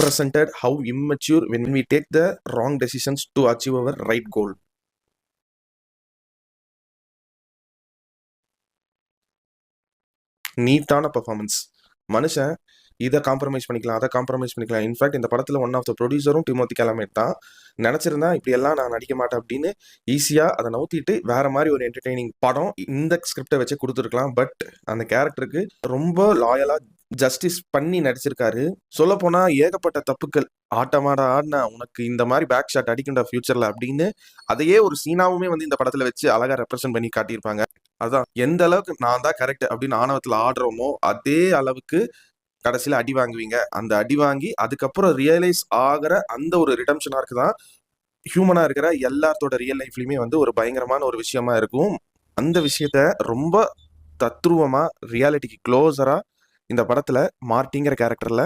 represented how immature when we take the wrong decisions to achieve our right goal. நீட்டான performance. மனுஷன் இதை compromise பண்ணிக்கலாம், அதை compromise பண்ணிக்கலாம். இன்ஃபேக்ட் இந்த படத்தில் ஒன் ஆஃப் த ப்ரொடியூசரும் டிமோத்தி கலாமெட் தான். நினச்சிருந்தா இப்படியெல்லாம் நான் நடிக்க மாட்டேன் அப்படின்னு ஈஸியாக அதை நவுத்திட்டு வேற மாதிரி ஒரு என்டர்டெய்னிங் படம் இந்த ஸ்கிரிப்டை வச்சு கொடுத்துருக்கலாம். பட் அந்த கேரக்டருக்கு ரொம்ப லாயலாக ஜஸ்டிஸ் பண்ணி நடிச்சிருக்காரு. சொல்ல போனா ஏகப்பட்ட தப்புக்கள், ஆட்டமாட ஆடினா உனக்கு இந்த மாதிரி பேக் ஷாட் அடிக்கின்ற ஃபியூச்சர்ல அப்படின்னு அதையே ஒரு சீனாவுமே வந்து இந்த படத்துல வச்சு அழகா ரெப்ரசென்ட் பண்ணி காட்டியிருப்பாங்க. அதான் எந்த அளவுக்கு நான் தான் கரெக்ட் அப்படின்னு ஆணவத்துல ஆடுறோமோ அதே அளவுக்கு கடைசியில அடி வாங்குவீங்க. அந்த அடி வாங்கி அதுக்கப்புறம் ரியலைஸ் ஆகிற அந்த ஒரு ரிடம்ஷன் ஆர்க்கு தான் ஹியூமனா இருக்கிற எல்லாத்தோட ரியல் லைஃப்லயுமே வந்து ஒரு பயங்கரமான ஒரு விஷயமா இருக்கும். அந்த விஷயத்த ரொம்ப தத்ரூவமா ரியாலிட்டிக்கு க்ளோஸரா இந்த படத்துல மார்ட்டிங்கிற கேரக்டர்ல